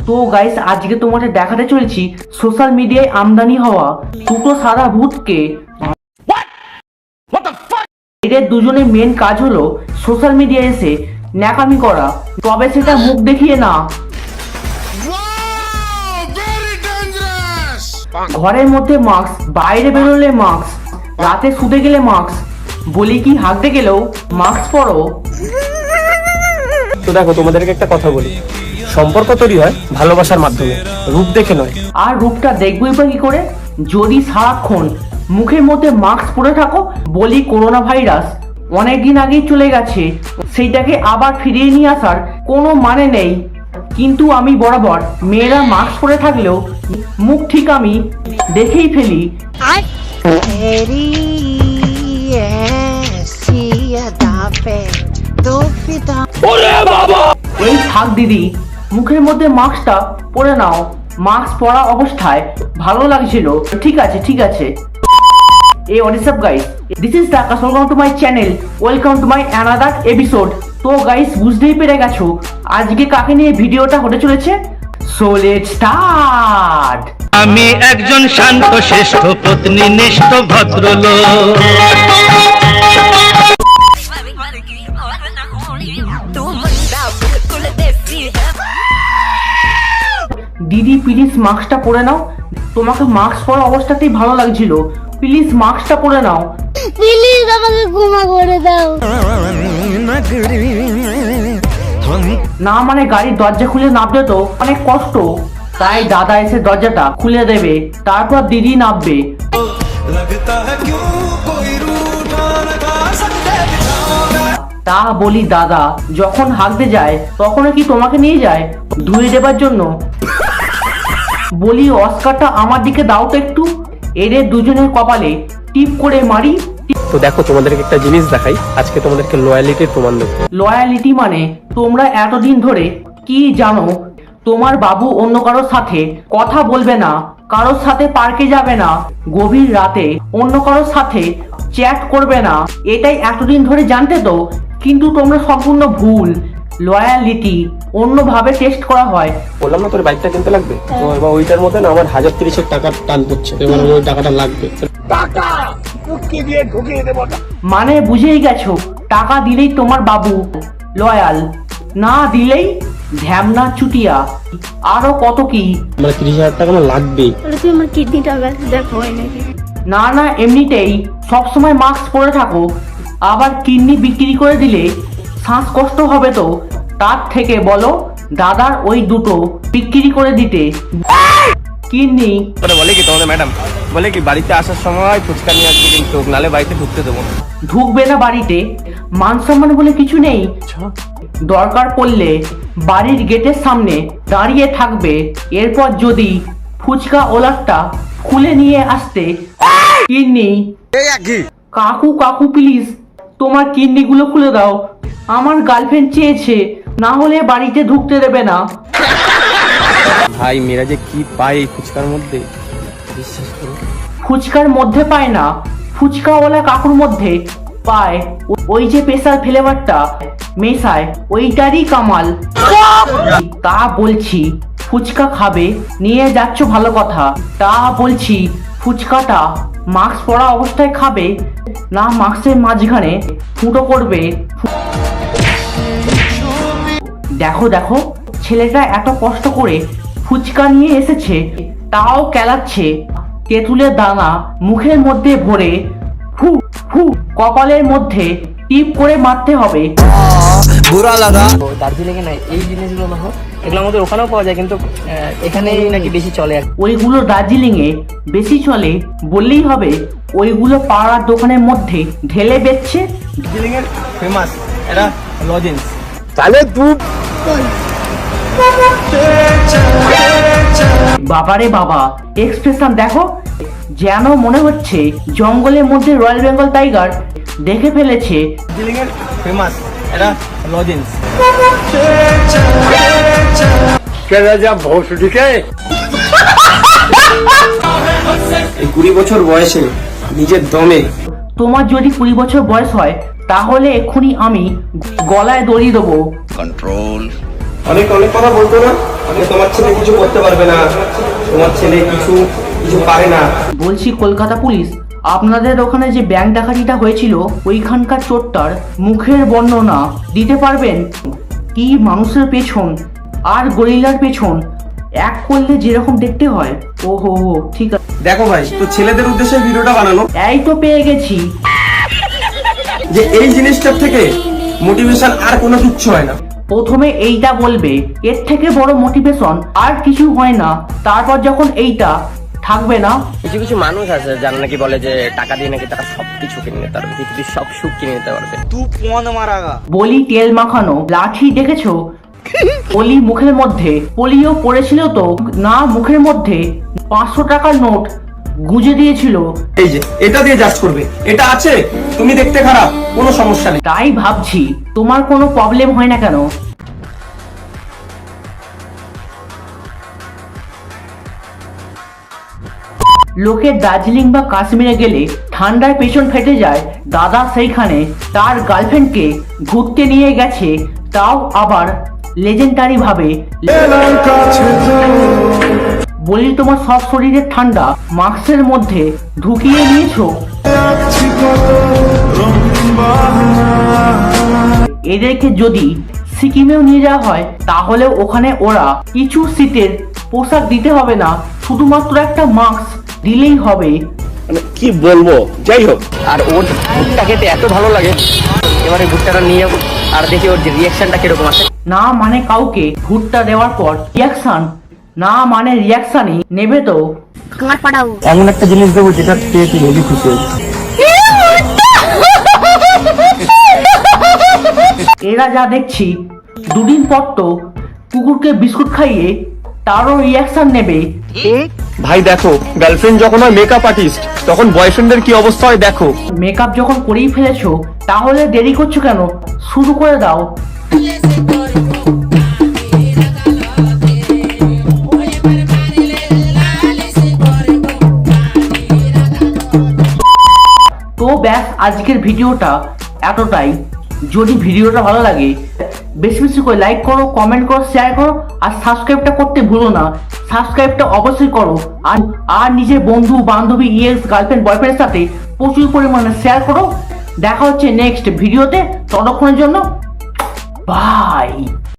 তো গাইস আজকে তোমাদের দেখাতে চলেছি সোশ্যাল মিডিয়ায় আমদানি হওয়া দুটো সাদা ভূতকে। এদের দুজনের মেন কাজ হলো সোশ্যাল মিডিয়ায় এসে ন্যাকামি করা, তবে সেটা মুখ দেখিয়ে না। ঘরের মধ্যে মাস্ক, বাইরে বেরোলে মাস্ক, রাতে শুতে গেলে মাস্ক, বলি কি হাঁকতে গেলেও মাস্ক পরো। তো দেখো তোমাদেরকে একটা কথা বলি, সম্পর্ক তৈরি হয় ভালোবাসার মাধ্যমে, রূপ দেখে নয়। আর রূপটা দেখবই বা কি করে যদি সারাক্ষণ মুখের মধ্যে মাস্ক পরে থাকো? বলি করোনা ভাইরাস অনেকদিন আগেই চলে গেছে, সেইটাকে আবার ফিরিয়ে নিয়ে আসার কোনো মানে নেই। কিন্তু আমি বরাবর মেয়েরা মাস্ক পরে থাকলেও মুখ ঠিক আমি দেখেই ফেলি। এই থাক দিদি, মুখের মধ্যে মাস্কটা পরে নাও। মাস্ক পরা অবস্থায় ভালো লাগছিল। ঠিক আছে ঠিক আছে। এই what's up guys, this is Akash, welcome to my channel, welcome to my another episode. তো গাইস বুঝতেই পেরে গেছো আজকে কাকে নিয়ে ভিডিওটা হতে চলেছে। So let's start. আমি একজন শান্ত শ্রেষ্ঠ পত্নীনিষ্ঠ ভদ্রলোক। দিদি প্লিজ মাস্কটা পরে নাও, তোমাকে মাস্ক পরা অবস্থাতেই ভালো লাগছিল, প্লিজ মাস্কটা পরে নাও। প্লিজ আমাকে ক্ষমা করে দাও। না মানে গাড়ির দরজা খুলে নামবে তো অনেক কষ্ট, তাই দাদা এসে দরজাটা খুলে দেবে, তারপর দিদি নামবে। তা বলি দাদা যখন হাঁকতে যায় তখন কি তোমাকে নিয়ে যায় ধুয়ে দেবার জন্য? বলি অস্কারটা আমার দিকে দাও তো একটু, এদের দুজনের কপালে টিপ করে মারি। তো দেখো তোমাদেরকে একটা জিনিস দেখাই, আজকে তোমাদেরকে লয়ালিটির প্রমাণ দেবো। লয়ালিটি মানে তোমরা এতদিন ধরে কি জানো? তোমার বাবু অন্য কারোর সাথে কথা বলবে না, কারোর সাথে পার্কে যাবে না, গভীর রাতে অন্য কারোর সাথে চ্যাট করবে না, এটাই এতদিন ধরে জানতে তো। কিন্তু তোমরা সম্পূর্ণ ভুল। লয়ালিটি অন্যভাবে টেস্ট করা হয়। বললাম না তোর বাইকটা কিনতে লাগবে, তো এবার ওইটার মধ্যে না আমার 1030 টাকার টান পড়ছে, এবার ওই টাকাটা লাগবে। মানে বুঝেই গেছো, টাকা দিলেই তোমার বাবু লয়াল, না দিলেই ঢ্যামনা চুটিয়া, আরো কত কি। আমার 30,000 টাকা আমার লাগবেই। তুই আমার কিডনিটা দেখো নাকি? না না এমনিতেই সবসময় মাস্ক পরে থাকো, আবার কিডনি বিক্রি করে দিলে শ্বাসকষ্ট হবে তো। তার থেকে বলো দাদার ওই দুটো বিক্রি করে দিতে। কিডনি বলে কি তোমাদের ম্যাডাম বলে কি বাড়িতে আসার সময় ফুচকা নিয়ে আসবে, কিন্তু নালে বাড়িতে ঢুকতে দেবো না। ঢুকবে না বাড়িতে, মান সম্মান বলে কিছু নেই। দরকার পড়লে বাড়ির গেটের সামনে দাঁড়িয়ে থাকবে, এরপর যদি ফুচকা ওলারটা খুলে নিয়ে আসতে। কিডনি কাকু কাকু প্লিজ তোমার কিডনি গুলো খুলে দাও, আমার গার্লফ্রেন্ড চেয়েছে, না হলে বাড়িতে ঢুকতে দেবে না। ভাই মেয়েরা যে কি পায় এই ফুচকার মধ্যে, বিশ্বাস করো। ফুচকার মধ্যে পায় না, ফুচকাওয়ালা কাকুর মধ্যে পায়। ওই যে স্পেশাল ফ্লেভারটা মেশায়, ওইটারই কামাল। তা বলছি ফুচকা খাবে, নিয়ে যাচ্ছ ভালো কথা, তা বলছি ফুচকাটা মাস্ক পরা অবস্থায় খাবে না মাস্কের মাঝখানে ফুটো করবে? দেখো দেখো ছেলেটা এত কষ্ট করে ফুচকা নিয়ে এসেছে, তাও কেলাচ্ছে। তেঁতুলের দানা মুখের মধ্যে ভরে ফু ফু কপালের মধ্যে টিপ করে মারতে হবে। বুড়া লাগা। দার্জিলিং এ নাই এই জিনিসগুলো না হোক, এগুলো আমাদের ওখানেও পাওয়া যায়, কিন্তু এখানেই নাকি বেশি চলে। ওইগুলো দার্জিলিং এ বেশি চলে বললেই হবে, ওইগুলো পাড়ার দোকানের মধ্যে ঢেলে বেচছে। দার্জিলিং এর ফেমাস এটা লজেন্স। তাহলে তুই বাবারে বাবা এক্সপ্রেশন দেখো, যেন মনে হচ্ছে জঙ্গলের মধ্যে রয়্যাল বেঙ্গল টাইগার দেখে ফেলেছে। দার্জিলিং এর ফেমাস এটা লজেন্স। এই 20 বছর বয়সে নিজের দমে। তোমার যদি 20 বছর বয়স হয় তাহলে এক্ষুনি আমি গলায় দড়ি দেবো। কন্ট্রোল অনেক অনেক কথা বলতো না, যে তোমার ছেলে কিছু করতে পারবে না, তোমার ছেলে কিছু কিছু পারে না। বলছি কলকাতা পুলিশ, আপনাদের ওখানে যে ব্যাংক ডাকাতিটা হয়েছিল ওইখানকার চোরটার মুখের বর্ণনা দিতে পারবেন? কি মানুষের পেছন আর গরিলার পেছন এক করলে যেরকম দেখতে হয়। ও হো হো, ঠিক আছে। দেখো ভাই, তো ছেলেদের উদ্দেশ্যে ভিডিওটা বানানো, এই তো পেয়ে গেছি। যে এই জিনিসটার থেকে মোটিভেশন আর কোনো কিচ্ছু হয় না। প্রথমে এইটা বলবে, এর থেকে বড় মোটিভেশন আর কিছু হয় না। তারপর যখন এইটা থাকবে না, কিছু কিছু মানুষ আছে যারা নাকি বলে যে টাকা দিয়ে নাকি তারা সবকিছু কিনে নিতে পারবে, পৃথিবীর সব সুখ কিনে নিতে পারবে। বলি তেল মাখানো লাঠি দেখেছো? পলি মুখের মধ্যে পলিও পড়েছিল তো না, মুখের মধ্যে 500 টাকার নোট গুঁজে দিয়েছিল। এই যে এটা দিয়ে জাজ করবে, এটা আছে, তুমি দেখতে খারাপ, কোনো সমস্যা নেই। তাই ভাবছি তোমার কোনো প্রবলেম হয় না কেন? লোকে দার্জিলিং বা কাশ্মীরে গেলে ঠান্ডায় পেছন ফেটে যায়, দাদা সেইখানে তার গার্লফ্রেন্ডকে ঘুরতে নিয়ে গেছে, তাও আবার লেজেন্ডারি ভাবে। বলি তোমার সব শরীরের ঠান্ডা মাস্কের মধ্যে ঢুকিয়ে নিয়েছো। এদেরকে যদি সিকিমেও নিয়ে যাওয়া হয় তাহলে ওখানে ওরা কিছু সিটের পোশাক দিতে হবে না, শুধুমাত্র একটা মাস্ক দিলেই হবে। মানে কি বলবো, যাই হোক। আর ওর ভুট্টা খেতে এত ভালো লাগে, এবারে ভুট্টাটা নিয়ে আর দেখি ওর যে রিয়াকশনটা কিরকম আসে। না মানে কাউকে ভুট্টা দেওয়ার পর রিয়াকশন না মানে রিয়াকশনই নেবে তো। আমার পাঠাবো। এমন একটা জিনিস দেবো যেটা পেয়ে তুই হেভি খুশি হয়েছে। এরা যা দেখছি দুদিন পর তো কুকুরকে বিস্কুট খাইয়ে তারও রিয়াকশন নেবে। ভাই দেখো, গার্লফ্রেন্ড যখন হয় মেকআপ আর্টিস্ট, তখন বয়ফ্রেন্ডের কি অবস্থা হয় দেখো। মেকআপ যখন করেই ফেলেছো তাহলে দেরি করছো কেন? শুরু করে দাও। তো ব্যাস, আজকের ভিডিওটা এতটাই। যদি ভিডিওটা ভালো লাগে বেশি বেশি করে লাইক করো, কমেন্ট করো, শেয়ার করো, আর সাবস্ক্রাইবটা করতে ভুলো না। সাবস্ক্রাইবটা অবশ্যই করো, আর নিজের বন্ধু বান্ধবী, এক্স গার্লফ্রেন্ড বয়ফ্রেন্ডের সাথে প্রচুর পরিমাণে শেয়ার করো। দেখা হচ্ছে নেক্সট ভিডিওতে, ততক্ষণের জন্য বাই।